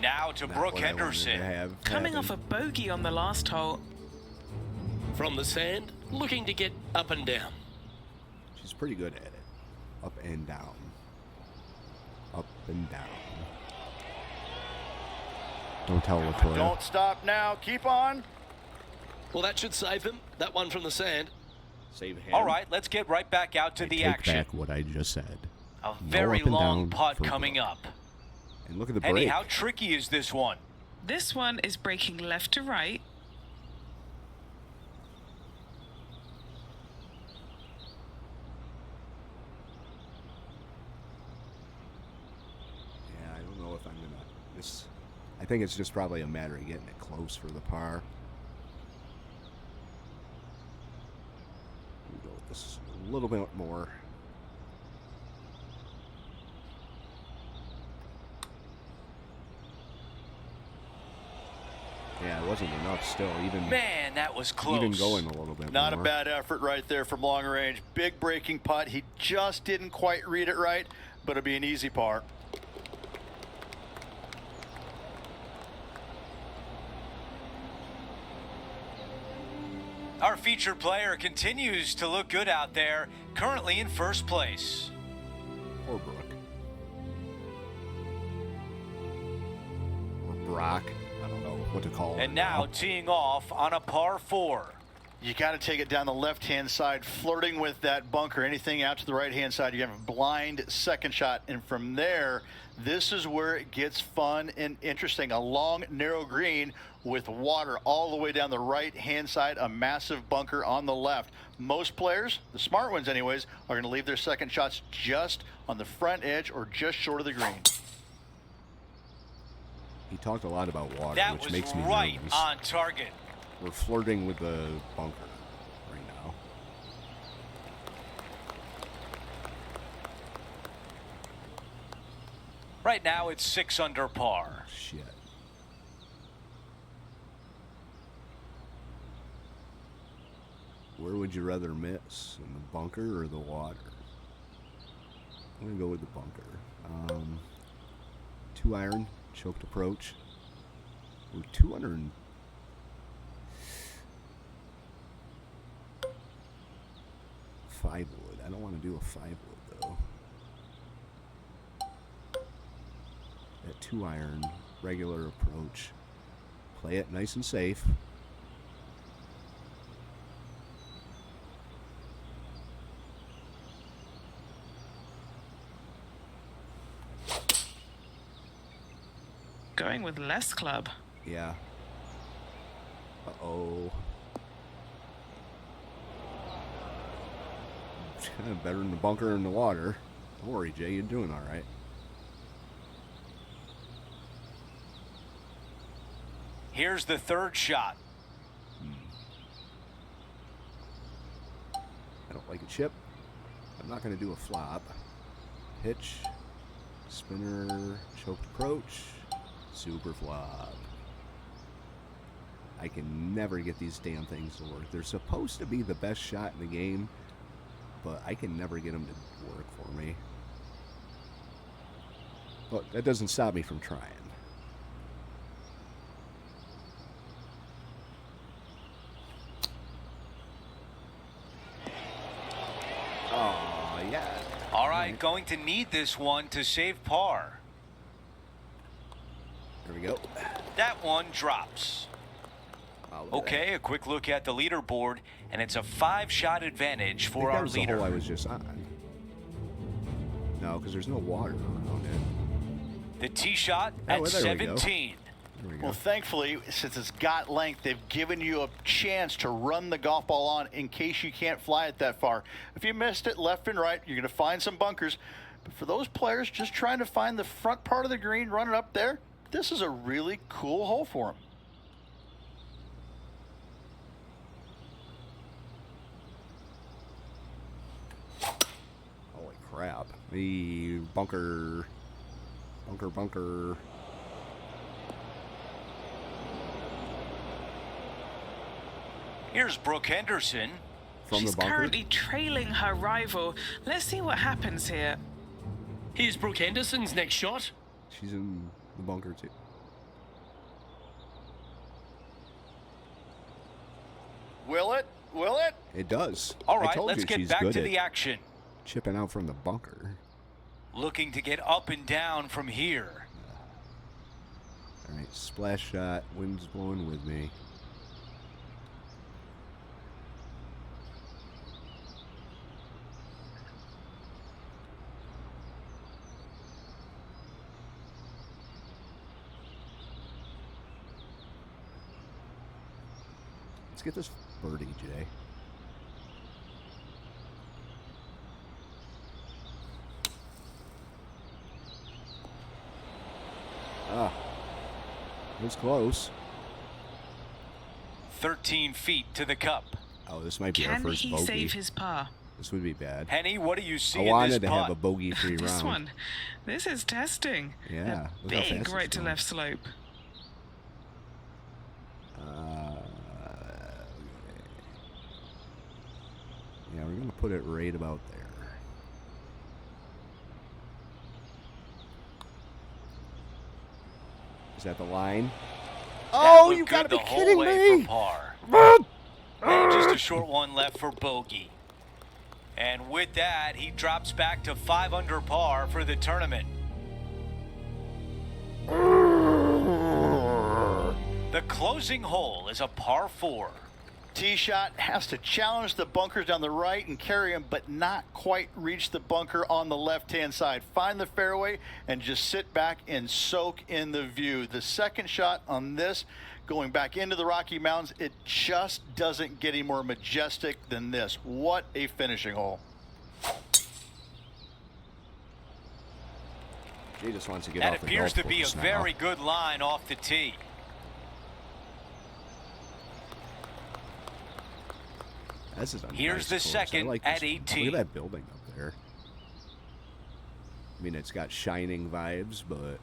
Now to not Brooke what I wanted to Henderson. have Coming off a happen. bogey on the last hole. From the sand, looking to get up and down. She's pretty good at it. Up and down. Up and down. Don't tell Latoya. Don't stop now. Keep on. Well, that should save them. That one from the sand. Save hand. All right, let's get right back out to I the take action. back what I just said. A very up and long down putt for coming Brooke. up. And look at the Henny, break. how tricky is this one? This one is breaking left to right. Yeah, I don't know if I'm gonna. This. I think it's just probably a matter of getting it close for the par. We'll go with this a little bit more. Yeah, it wasn't enough still. Even Man, that was close. even going a little bit Not more. a bad effort right there from long range. Big breaking putt. He just didn't quite read it right, but it'll be an easy par. Our featured player continues to look good out there, currently in first place. Or Brooke. Or Brock. I don't know what to call him. And now teeing off on a par 4. You got to take it down the left-hand side, flirting with that bunker. Anything out to the right-hand side, you have a blind second shot. And from there, this is where it gets fun and interesting. A long, narrow green with water all the way down the right-hand side, a massive bunker on the left. Most players, the smart ones anyways, are going to leave their second shots just on the front edge or just short of the green. He talked a lot about water, That which was makes me right nervous. on target. We're flirting with the bunker right now. Right now, it's 6 under par. Shit. Where would you rather miss? In the bunker or the water? I'm going to go with the bunker. 2-iron, choked approach. We're 200. 5 wood. I don't want to do a 5 wood though. That 2-iron, regular approach. Play it nice and safe. Going with less club. Yeah. Uh-oh. Better than the bunker in the water. Don't worry, Jay. You're doing all right. Here's the third shot. I don't like a chip. I'm not going to do a flop. Pitch. Spinner. Choked approach. Super flop. I can never get these damn things to work. They're supposed to be the best shot in the game, but I can never get them to work for me. But that doesn't stop me from trying. Oh, yeah. All right, going to need this one to save par. There we go. That one drops. Wow, look at Okay, a quick look at the leaderboard, and it's a 5-shot advantage that. for That our was the leader. hole I was just on. No, because there's no water around it. The tee shot Oh, at well, there we go. 17. There we go. Well, thankfully, since it's got length, they've given you a chance to run the golf ball on in case you can't fly it that far. If you missed it left and right, you're going to find some bunkers. But for those players just trying to find the front part of the green, run it up there, this is a really cool hole for them. Holy crap. The bunker. Bunker. Here's Brooke Henderson. From She's the bunker. currently trailing her rival. Let's see what happens here. Here's Brooke Henderson's next shot. She's in the bunker too. Will it? Will it? It does. All I right, told let's you get she's back good to at the action. chipping out from the bunker. Looking to get up and down from here. All right, splash shot. Wind's blowing with me. Let's get this birdie, Jay. Ah, it was close. 13 feet to the cup. Oh, this might be our Can first he bogey. save his par? This would be bad. Henny, what do you see I in this wanted to have putt? a bogey-free This round. one. This is testing. Yeah, A look how fast big it's right to going. left slope. Yeah, we're gonna put it right about there. Is that the line? That Oh, looked you good gotta be the whole kidding way me! For par. And just a short one left for bogey. And with that, he drops back to 5 under par for the tournament. The closing hole is a par 4. Tee shot has to challenge the bunkers down the right and carry him, but not quite reach the bunker on the left-hand side. Find the fairway and just sit back and soak in the view. The second shot on this, going back into the Rocky Mountains, it just doesn't get any more majestic than this. What a finishing hole. Jay just wants to get That off the appears golf to be a course now. very good line off the tee. This is a Here's the nice course. second I like at this. 18. Look at that building up there. I mean, it's got Shining vibes, but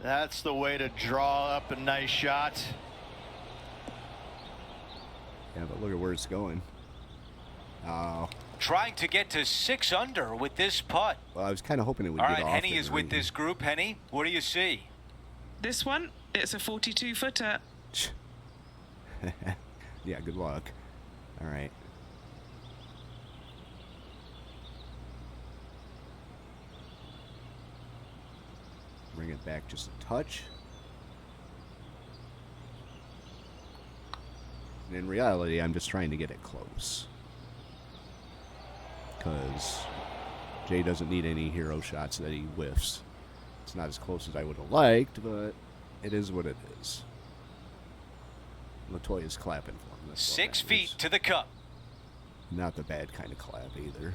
That's the way to draw up a nice shot. yeah, but look at where it's going. Oh, Trying to get to 6 under with this putt. well, I was kind of hoping it would All get right, off. Henny the is with green. this group. Henny, what do you see? This one, it's a 42-footer. Yeah, good luck. All right. Bring it back just a touch. And in reality, I'm just trying to get it close. Because Jay doesn't need any hero shots that he whiffs. It's not as close as I would have liked, but it is what it is. Latoya's clapping for him. That's what 6 matters. feet to the cup. Not the bad kind of clap either.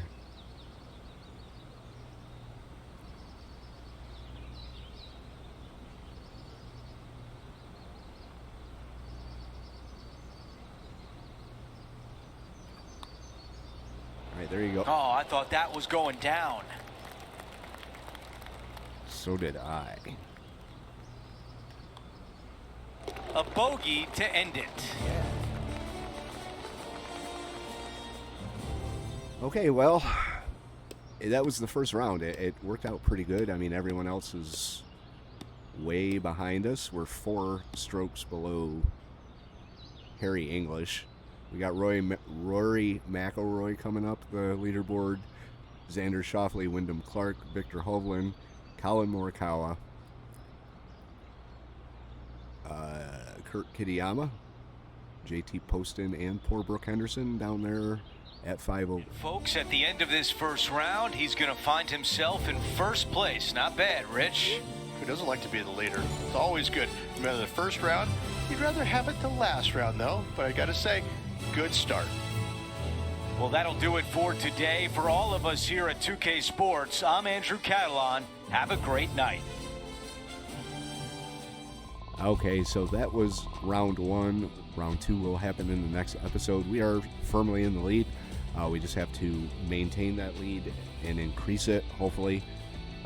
All right, there you go. Oh, I thought that was going down. So did I. A bogey to end it. Okay, well, that was the first round. It worked out pretty good. I mean, everyone else is way behind us. We're 4 strokes below Harry English. We got Rory McIlroy coming up the leaderboard. Xander Schauffele, Wyndham Clark, Victor Hovland, Colin Morikawa, Kurt Kitayama, JT Poston, and poor Brooke Henderson down there at 5-0. Folks, at the end of this first round, he's going to find himself in first place. Not bad, Rich. Who doesn't like to be the leader? It's always good. Remember the first round? You'd rather have it the last round, though. But I got to say, good start. Well, that'll do it for today. For all of us here at 2K Sports, I'm Andrew Catalan. Have a great night. Okay, so that was round 1. Round 2 will happen in the next episode. We are firmly in the lead. We just have to maintain that lead and increase it, hopefully,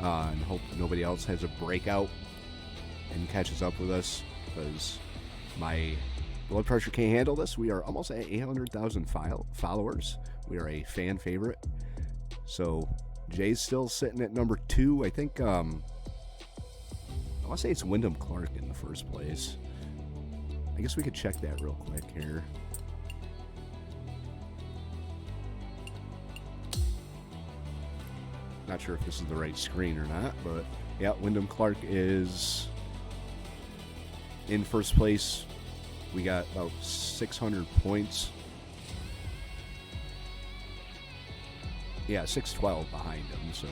and hope nobody else has a breakout and catches up with us, because my blood pressure can't handle this. We are almost at 800,000 followers. We are a fan favorite. So Jay's still sitting at number 2. I think I want to say it's Wyndham Clark in the first place. I guess we could check that real quick here. Not sure if this is the right screen or not, but yeah, Wyndham Clark is in first place. We got about 600 points. Yeah, 612 behind him, so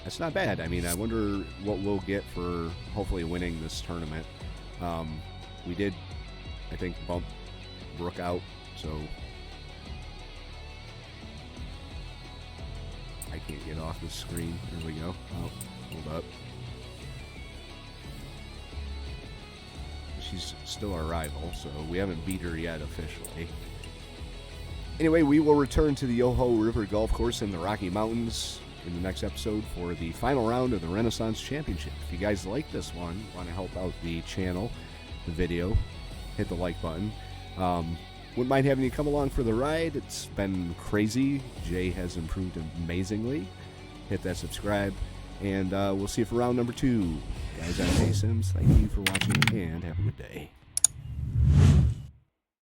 that's not bad. I mean, I wonder what we'll get for hopefully winning this tournament. We did, I think, bump Brooke out, so I can't get off the screen. There we go. Oh, hold up. She's still our rival, so we haven't beat her yet officially. Anyway, we will return to the Yoho River Golf Course in the Rocky Mountains in the next episode for the final round of the Rennesance Championship. If you guys like this one, want to help out the channel, the video, hit the like button. Wouldn't mind having you come along for the ride. It's been crazy. Jay has improved amazingly. Hit that subscribe, and we'll see you for round number 2. Guys, I'm Jay Sims. Thank you for watching, and have a good day.